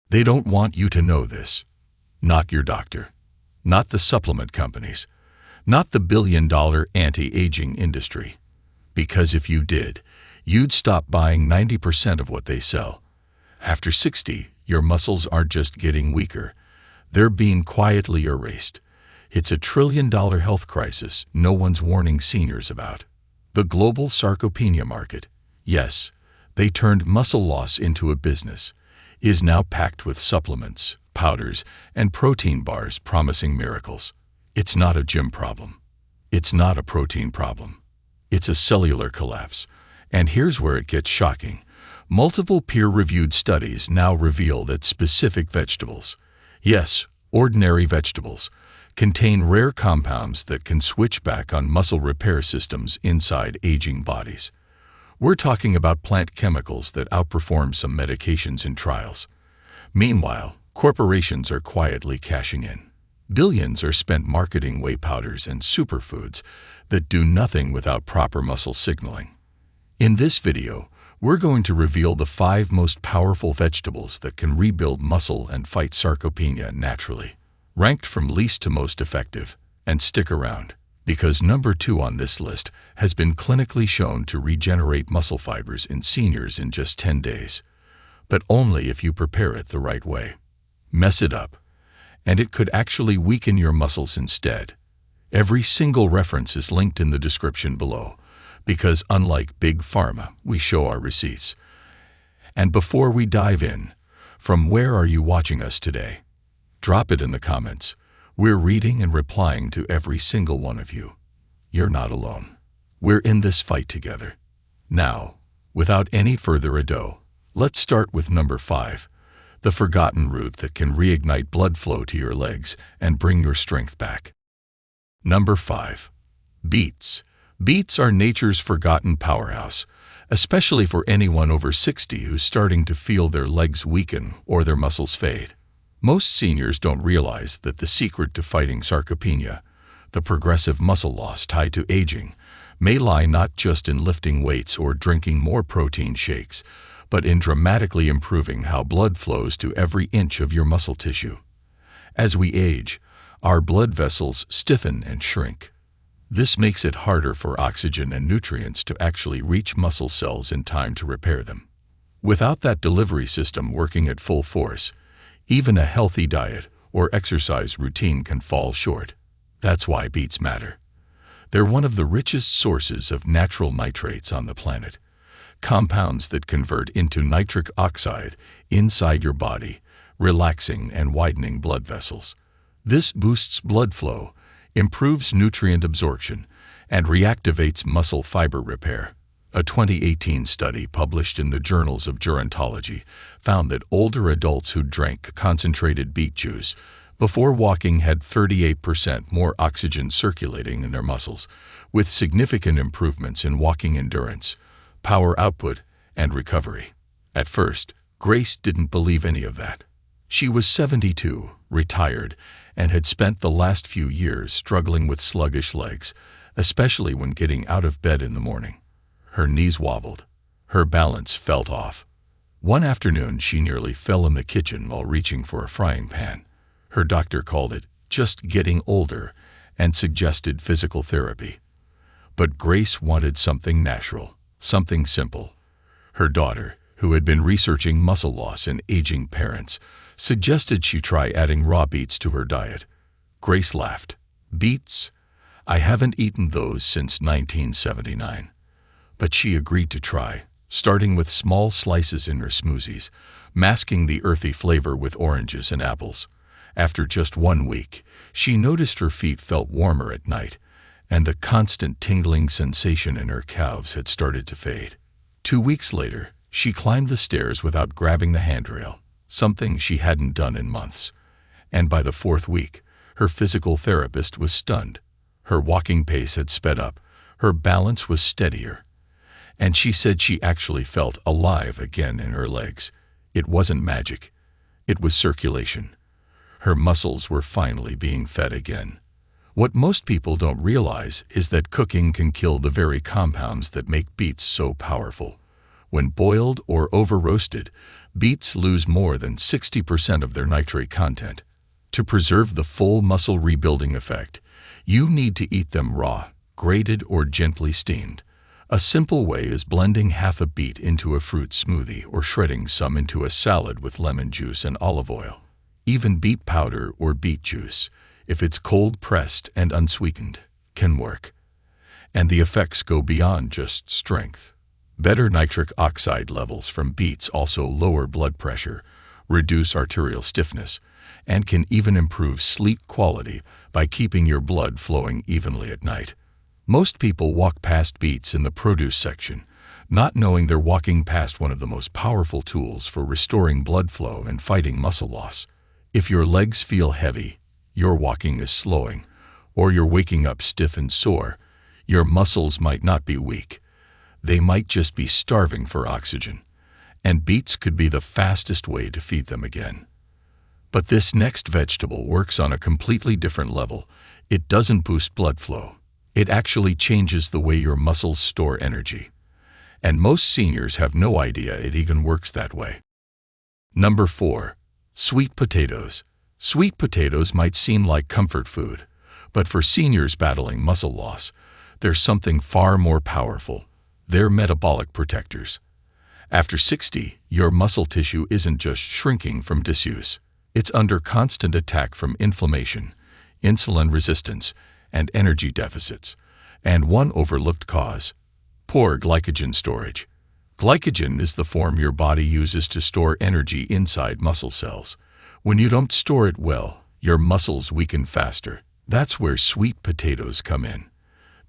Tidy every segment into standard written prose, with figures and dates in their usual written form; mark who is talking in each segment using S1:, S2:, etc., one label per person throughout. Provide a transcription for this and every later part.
S1: They don't want you to know this. Not your doctor. Not the supplement companies. Not the billion-dollar anti-aging industry. Because if you did, you'd stop buying 90% of what they sell. After 60, your muscles aren't just getting weaker. They're being quietly erased. It's a trillion-dollar health crisis no one's warning seniors about. The global sarcopenia market, yes, they turned muscle loss into a business, is now packed with supplements, powders, and protein bars promising miracles. It's not a gym problem. It's not a protein problem. It's a cellular collapse. And here's where it gets shocking. Multiple peer-reviewed studies now reveal that specific vegetables, yes, ordinary vegetables, contain rare compounds that can switch back on muscle repair systems inside aging bodies. We're talking about plant chemicals that outperform some medications in trials. Meanwhile, corporations are quietly cashing in. Billions are spent marketing whey powders and superfoods that do nothing without proper muscle signaling. In this video, we're going to reveal the 5 most powerful vegetables that can rebuild muscle and fight sarcopenia naturally, ranked from least to most effective. And stick around, because number 2 on this list has been clinically shown to regenerate muscle fibers in seniors in just 10 days. But only if you prepare it the right way. Mess it up, and it could actually weaken your muscles instead. Every single reference is linked in the description below, because unlike Big Pharma, we show our receipts. And before we dive in, from where are you watching us today? Drop it in the comments. We're reading and replying to every single one of you. You're not alone. We're in this fight together. Now, without any further ado, let's start with number 5, the forgotten root that can reignite blood flow to your legs and bring your strength back. Number 5. Beets. Beets are nature's forgotten powerhouse, especially for anyone over 60 who's starting to feel their legs weaken or their muscles fade. Most seniors don't realize that the secret to fighting sarcopenia, the progressive muscle loss tied to aging, may lie not just in lifting weights or drinking more protein shakes, but in dramatically improving how blood flows to every inch of your muscle tissue. As we age, our blood vessels stiffen and shrink. This makes it harder for oxygen and nutrients to actually reach muscle cells in time to repair them. Without that delivery system working at full force, even a healthy diet or exercise routine can fall short. That's why beets matter. They're one of the richest sources of natural nitrates on the planet, compounds that convert into nitric oxide inside your body, relaxing and widening blood vessels. This boosts blood flow, improves nutrient absorption, and reactivates muscle fiber repair. A 2018 study published in the Journals of Gerontology found that older adults who drank concentrated beet juice before walking had 38% more oxygen circulating in their muscles, with significant improvements in walking endurance, power output, and recovery. At first, Grace didn't believe any of that. She was 72, retired, and had spent the last few years struggling with sluggish legs, especially when getting out of bed in the morning. Her knees wobbled. Her balance felt off. One afternoon, she nearly fell in the kitchen while reaching for a frying pan. Her doctor called it just getting older and suggested physical therapy. But Grace wanted something natural, something simple. Her daughter, who had been researching muscle loss in aging parents, suggested she try adding raw beets to her diet. Grace laughed. Beets? I haven't eaten those since 1979. But she agreed to try, starting with small slices in her smoothies, masking the earthy flavor with oranges and apples. After just 1 week, she noticed her feet felt warmer at night, and the constant tingling sensation in her calves had started to fade. 2 weeks later, she climbed the stairs without grabbing the handrail, something she hadn't done in months. And by the 4th week, her physical therapist was stunned. Her walking pace had sped up, her balance was steadier, and she said she actually felt alive again in her legs. It wasn't magic. It was circulation. Her muscles were finally being fed again. What most people don't realize is that cooking can kill the very compounds that make beets so powerful. When boiled or over-roasted, Beets lose more than 60% of their nitrate content. To preserve the full muscle rebuilding effect, you need to eat them raw, grated, or gently steamed. A simple way is blending half a beet into a fruit smoothie or shredding some into a salad with lemon juice and olive oil. Even beet powder or beet juice, if it's cold-pressed and unsweetened, can work. And the effects go beyond just strength. Better nitric oxide levels from beets also lower blood pressure, reduce arterial stiffness, and can even improve sleep quality by keeping your blood flowing evenly at night. Most people walk past beets in the produce section, not knowing they're walking past one of the most powerful tools for restoring blood flow and fighting muscle loss. If your legs feel heavy, your walking is slowing, or you're waking up stiff and sore, your muscles might not be weak. They might just be starving for oxygen, and beets could be the fastest way to feed them again. But this next vegetable works on a completely different level. It doesn't boost blood flow. It actually changes the way your muscles store energy. And most seniors have no idea it even works that way. Number 4. Sweet potatoes. Sweet potatoes might seem like comfort food, but for seniors battling muscle loss, there's something far more powerful. They're metabolic protectors. After 60, your muscle tissue isn't just shrinking from disuse. It's under constant attack from inflammation, insulin resistance, and energy deficits. And one overlooked cause: poor glycogen storage. Glycogen is the form your body uses to store energy inside muscle cells. When you don't store it well, your muscles weaken faster. That's where sweet potatoes come in.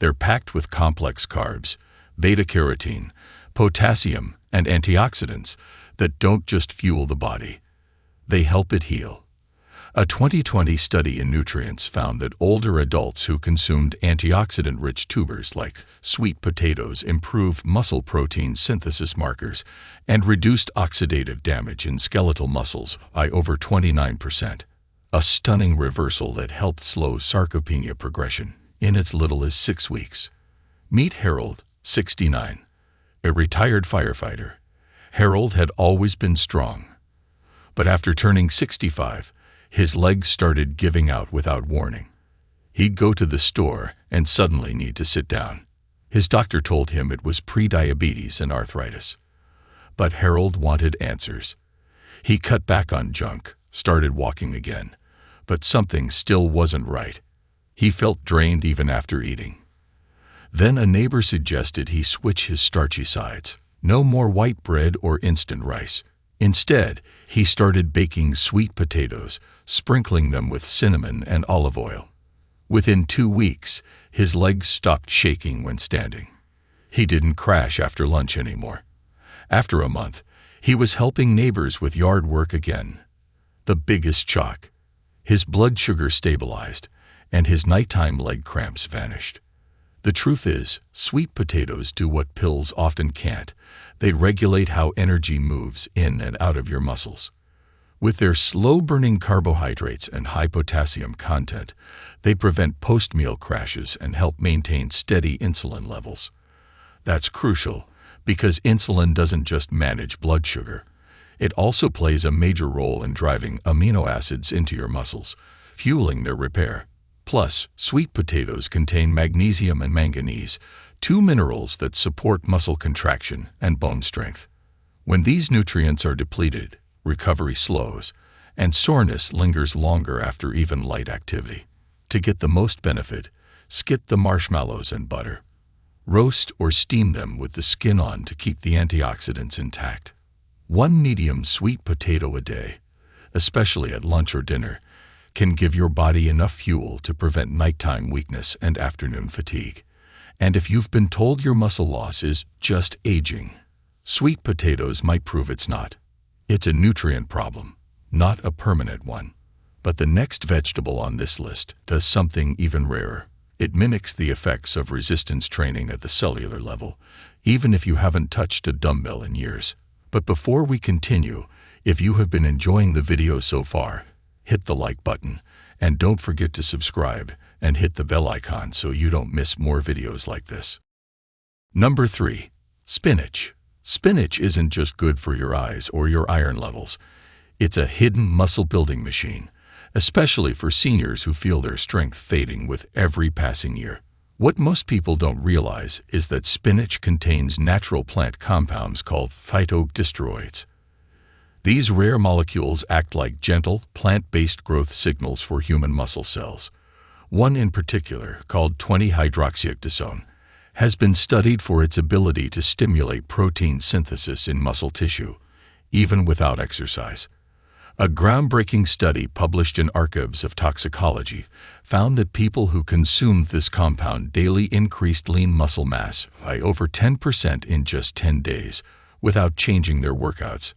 S1: They're packed with complex carbs, beta-carotene, potassium, and antioxidants that don't just fuel the body. They help it heal. A 2020 study in Nutrients found that older adults who consumed antioxidant-rich tubers like sweet potatoes improved muscle protein synthesis markers and reduced oxidative damage in skeletal muscles by over 29%. A stunning reversal that helped slow sarcopenia progression in as little as 6 weeks. Meet Harold, 69, a retired firefighter. Harold had always been strong, but after turning 65, his legs started giving out without warning. He'd go to the store and suddenly need to sit down. His doctor told him it was pre-diabetes and arthritis. But Harold wanted answers. He cut back on junk, started walking again, but something still wasn't right. He felt drained even after eating. Then a neighbor suggested he switch his starchy sides. No more white bread or instant rice. Instead, he started baking sweet potatoes, sprinkling them with cinnamon and olive oil. Within 2 weeks, his legs stopped shaking when standing. He didn't crash after lunch anymore. After a month, he was helping neighbors with yard work again. The biggest shock: his blood sugar stabilized, and his nighttime leg cramps vanished. The truth is, sweet potatoes do what pills often can't. They regulate how energy moves in and out of your muscles. With their slow-burning carbohydrates and high potassium content, they prevent post-meal crashes and help maintain steady insulin levels. That's crucial, because insulin doesn't just manage blood sugar. It also plays a major role in driving amino acids into your muscles, fueling their repair. Plus, sweet potatoes contain magnesium and manganese, 2 minerals that support muscle contraction and bone strength. When these nutrients are depleted, recovery slows, and soreness lingers longer after even light activity. To get the most benefit, skip the marshmallows and butter. Roast or steam them with the skin on to keep the antioxidants intact. 1 medium sweet potato a day, especially at lunch or dinner, can give your body enough fuel to prevent nighttime weakness and afternoon fatigue. And if you've been told your muscle loss is just aging, sweet potatoes might prove it's not. It's a nutrient problem, not a permanent one. But the next vegetable on this list does something even rarer. It mimics the effects of resistance training at the cellular level, even if you haven't touched a dumbbell in years. But before we continue, if you have been enjoying the video so far, hit the like button, and don't forget to subscribe and hit the bell icon so you don't miss more videos like this. Number 3. Spinach. Spinach isn't just good for your eyes or your iron levels. It's a hidden muscle-building machine, especially for seniors who feel their strength fading with every passing year. What most people don't realize is that spinach contains natural plant compounds called phytosteroids. These rare molecules act like gentle, plant-based growth signals for human muscle cells. One in particular, called 20-hydroxyoctosone, has been studied for its ability to stimulate protein synthesis in muscle tissue, even without exercise. A groundbreaking study published in Archives of Toxicology found that people who consumed this compound daily increased lean muscle mass by over 10% in just 10 days, without changing their workouts.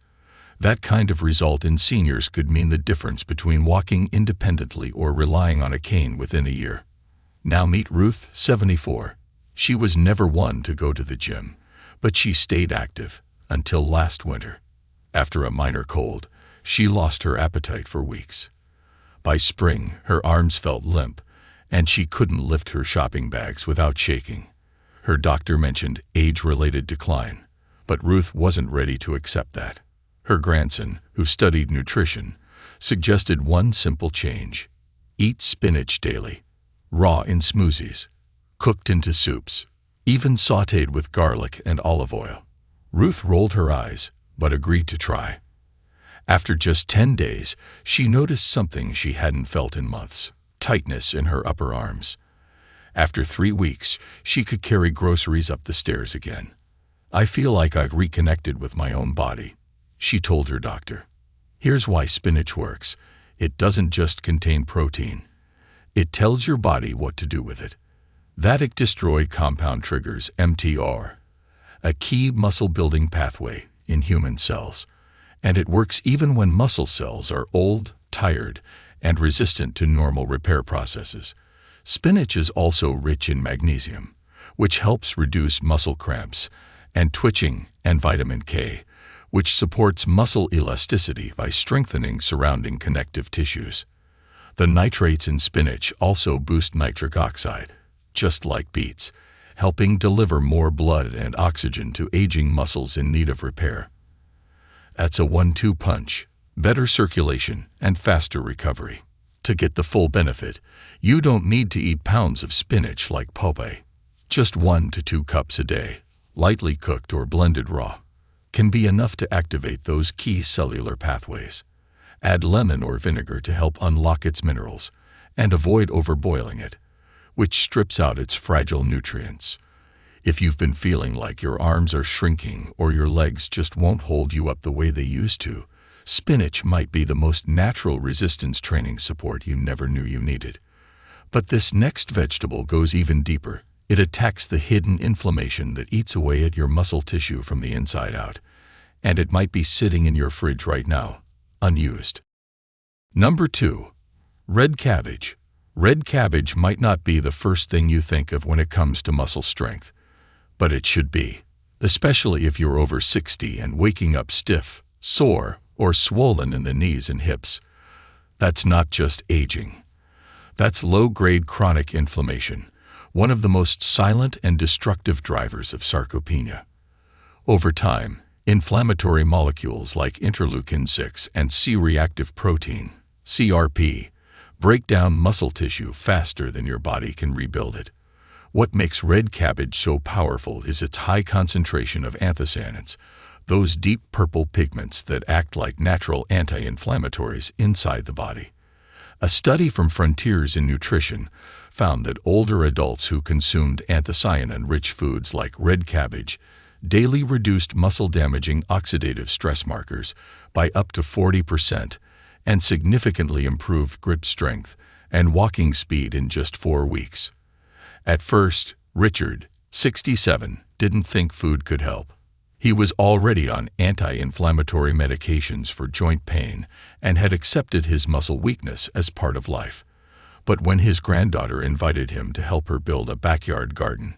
S1: That kind of result in seniors could mean the difference between walking independently or relying on a cane within a year. Now meet Ruth, 74. She was never one to go to the gym, but she stayed active until last winter. After a minor cold, she lost her appetite for weeks. By spring, her arms felt limp, and she couldn't lift her shopping bags without shaking. Her doctor mentioned age-related decline, but Ruth wasn't ready to accept that. Her grandson, who studied nutrition, suggested one simple change: eat spinach daily, raw in smoothies, cooked into soups, even sautéed with garlic and olive oil. Ruth rolled her eyes, but agreed to try. After just 10 days, she noticed something she hadn't felt in months: tightness in her upper arms. After 3 weeks, she could carry groceries up the stairs again. "I feel like I've reconnected with my own body," she told her doctor. Here's why spinach works. It doesn't just contain protein. It tells your body what to do with it. That ictestoid compound triggers mTOR, a key muscle-building pathway in human cells. And it works even when muscle cells are old, tired, and resistant to normal repair processes. Spinach is also rich in magnesium, which helps reduce muscle cramps, and twitching, and vitamin K, which supports muscle elasticity by strengthening surrounding connective tissues. The nitrates in spinach also boost nitric oxide, just like beets, helping deliver more blood and oxygen to aging muscles in need of repair. That's a 1-2 punch: better circulation and faster recovery. To get the full benefit, you don't need to eat pounds of spinach like Popeye. Just 1 to 2 cups a day, lightly cooked or blended raw, can be enough to activate those key cellular pathways. Add lemon or vinegar to help unlock its minerals, and avoid overboiling it, which strips out its fragile nutrients. If you've been feeling like your arms are shrinking or your legs just won't hold you up the way they used to, spinach might be the most natural resistance training support you never knew you needed. But this next vegetable goes even deeper. It attacks the hidden inflammation that eats away at your muscle tissue from the inside out, and it might be sitting in your fridge right now, unused. Number 2. Red cabbage. Red cabbage might not be the first thing you think of when it comes to muscle strength, but it should be, especially if you're over 60 and waking up stiff, sore, or swollen in the knees and hips. That's not just aging. That's low-grade chronic inflammation, one of the most silent and destructive drivers of sarcopenia. Over time, inflammatory molecules like interleukin-6 and C-reactive protein, CRP, break down muscle tissue faster than your body can rebuild it. What makes red cabbage so powerful is its high concentration of anthocyanins, those deep purple pigments that act like natural anti-inflammatories inside the body. A study from Frontiers in Nutrition found that older adults who consumed anthocyanin-rich foods like red cabbage daily reduced muscle-damaging oxidative stress markers by up to 40% and significantly improved grip strength and walking speed in just 4 weeks. At first, Richard, 67, didn't think food could help. He was already on anti-inflammatory medications for joint pain and had accepted his muscle weakness as part of life. But when his granddaughter invited him to help her build a backyard garden,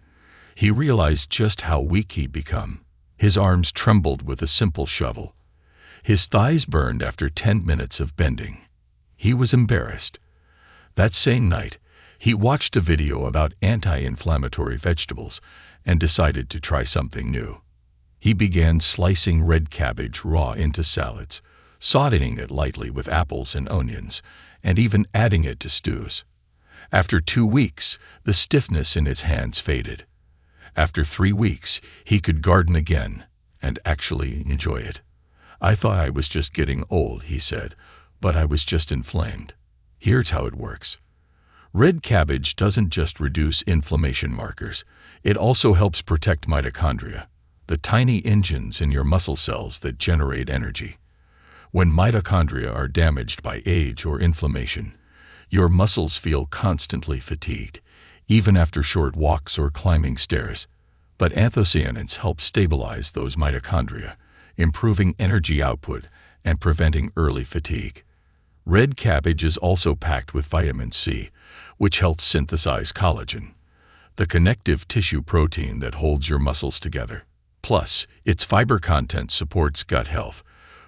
S1: he realized just how weak he'd become. His arms trembled with a simple shovel. His thighs burned after 10 minutes of bending. He was embarrassed. That same night, he watched a video about anti-inflammatory vegetables and decided to try something new. He began slicing red cabbage raw into salads, sautéing it lightly with apples and onions, and even adding it to stews. After 2 weeks, the stiffness in his hands faded. After 3 weeks, he could garden again and actually enjoy it. "I thought I was just getting old," he said, "but I was just inflamed." Here's how it works. Red cabbage doesn't just reduce inflammation markers, it also helps protect mitochondria, the tiny engines in your muscle cells that generate energy. When mitochondria are damaged by age or inflammation, your muscles feel constantly fatigued, even after short walks or climbing stairs. But anthocyanins help stabilize those mitochondria, improving energy output and preventing early fatigue. Red cabbage is also packed with vitamin C, which helps synthesize collagen, the connective tissue protein that holds your muscles together. Plus, its fiber content supports gut health,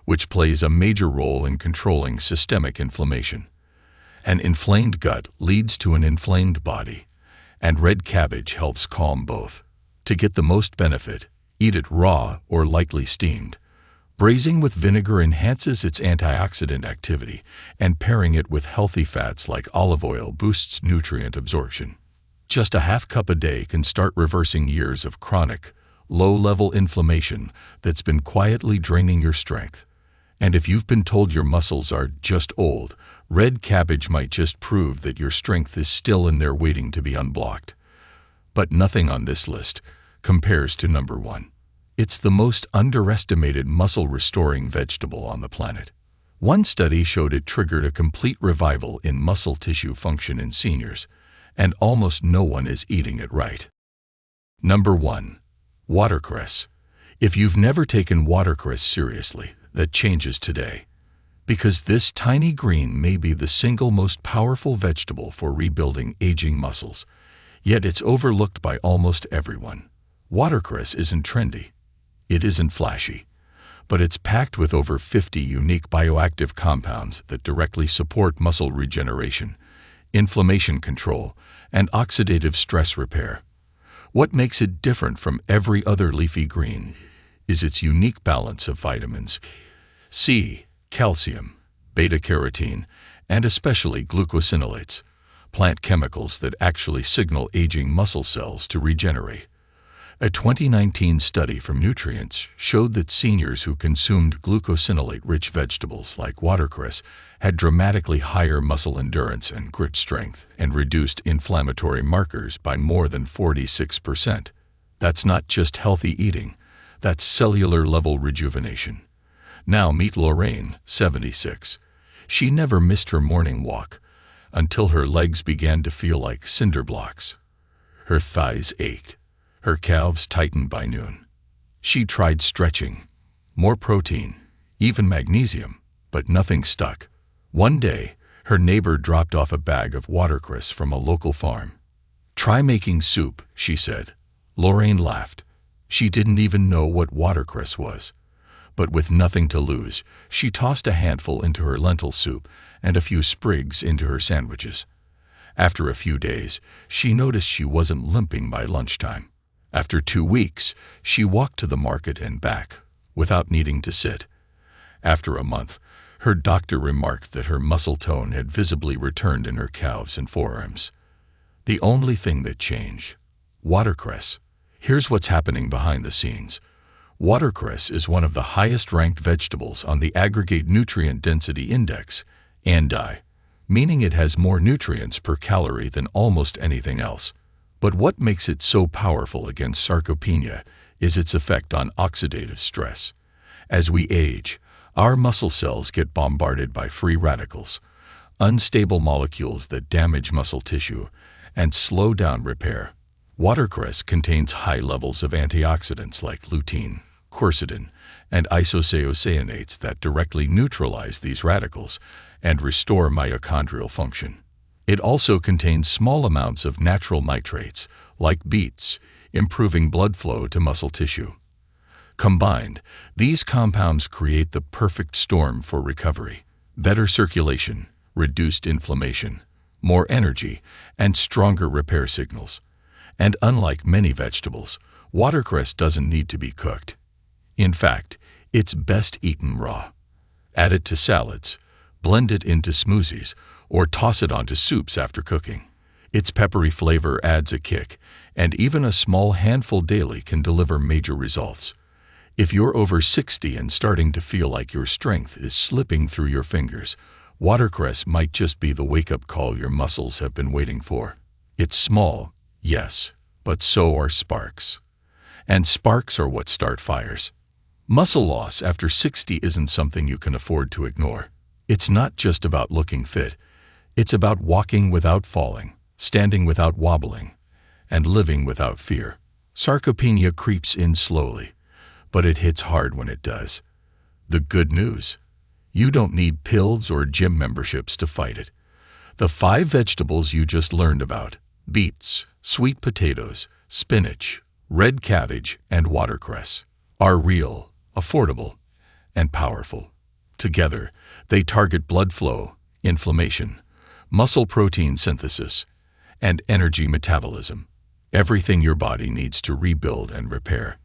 S1: which plays a major role in controlling systemic inflammation. An inflamed gut leads to an inflamed body, and red cabbage helps calm both. To get the most benefit, eat it raw or lightly steamed. Braising with vinegar enhances its antioxidant activity, and pairing it with healthy fats like olive oil boosts nutrient absorption. Just a half cup a day can start reversing years of chronic, low-level inflammation that's been quietly draining your strength. And if you've been told your muscles are just old, red cabbage might just prove that your strength is still in there waiting to be unblocked. But nothing on this list compares to number 1. It's the most underestimated muscle-restoring vegetable on the planet. One study showed it triggered a complete revival in muscle tissue function in seniors, and almost no one is eating it right. Number 1. Watercress. If you've never taken watercress seriously, that changes today. Because this tiny green may be the single most powerful vegetable for rebuilding aging muscles, yet it's overlooked by almost everyone. Watercress isn't trendy. It isn't flashy. But it's packed with over 50 unique bioactive compounds that directly support muscle regeneration, inflammation control, and oxidative stress repair. What makes it different from every other leafy green is its unique balance of vitamins C, calcium, beta-carotene, and especially glucosinolates, plant chemicals that actually signal aging muscle cells to regenerate. A 2019 study from Nutrients showed that seniors who consumed glucosinolate-rich vegetables like watercress had dramatically higher muscle endurance and grip strength and reduced inflammatory markers by more than 46%. That's not just healthy eating, that's cellular-level rejuvenation. Now meet Lorraine, 76. She never missed her morning walk until her legs began to feel like cinder blocks. Her thighs ached. Her calves tightened by noon. She tried stretching, more protein, even magnesium, but nothing stuck. One day, her neighbor dropped off a bag of watercress from a local farm. "Try making soup," she said. Lorraine laughed. She didn't even know what watercress was. But with nothing to lose, she tossed a handful into her lentil soup and a few sprigs into her sandwiches. After a few days, she noticed she wasn't limping by lunchtime. After 2 weeks, she walked to the market and back, without needing to sit. After a month, her doctor remarked that her muscle tone had visibly returned in her calves and forearms. The only thing that changed: watercress. Here's what's happening behind the scenes. Watercress is one of the highest-ranked vegetables on the Aggregate Nutrient Density Index, ANDI, meaning it has more nutrients per calorie than almost anything else. But what makes it so powerful against sarcopenia is its effect on oxidative stress. As we age, our muscle cells get bombarded by free radicals, unstable molecules that damage muscle tissue and slow down repair. Watercress contains high levels of antioxidants like lutein, quercetin, and isocyanates that directly neutralize these radicals and restore mitochondrial function. It also contains small amounts of natural nitrates, like beets, improving blood flow to muscle tissue. Combined, these compounds create the perfect storm for recovery: better circulation, reduced inflammation, more energy, and stronger repair signals. And unlike many vegetables, watercress doesn't need to be cooked. In fact, it's best eaten raw. Add it to salads, blend it into smoothies, or toss it onto soups after cooking. Its peppery flavor adds a kick, and even a small handful daily can deliver major results. If you're over 60 and starting to feel like your strength is slipping through your fingers, watercress might just be the wake-up call your muscles have been waiting for. It's small, yes, but so are sparks. And sparks are what start fires. Muscle loss after 60 isn't something you can afford to ignore. It's not just about looking fit. It's about walking without falling, standing without wobbling, and living without fear. Sarcopenia creeps in slowly, but it hits hard when it does. The good news: you don't need pills or gym memberships to fight it. The 5 vegetables you just learned about, beets, sweet potatoes, spinach, red cabbage, and watercress, are real, affordable, and powerful. Together, they target blood flow, inflammation, muscle protein synthesis, and energy metabolism. Everything your body needs to rebuild and repair.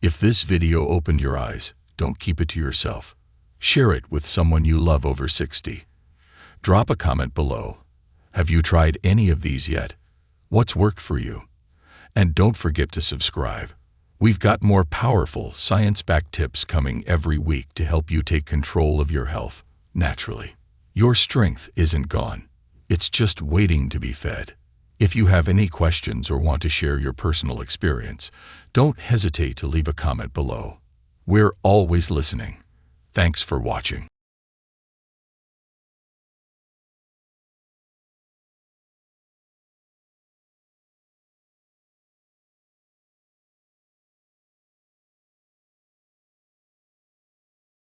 S1: If this video opened your eyes, don't keep it to yourself. Share it with someone you love over 60. Drop a comment below. Have you tried any of these yet? What's worked for you? And don't forget to subscribe. We've got more powerful, science-backed tips coming every week to help you take control of your health naturally. Your strength isn't gone. It's just waiting to be fed. If you have any questions or want to share your personal experience, don't hesitate to leave a comment below. We're always listening. Thanks for watching.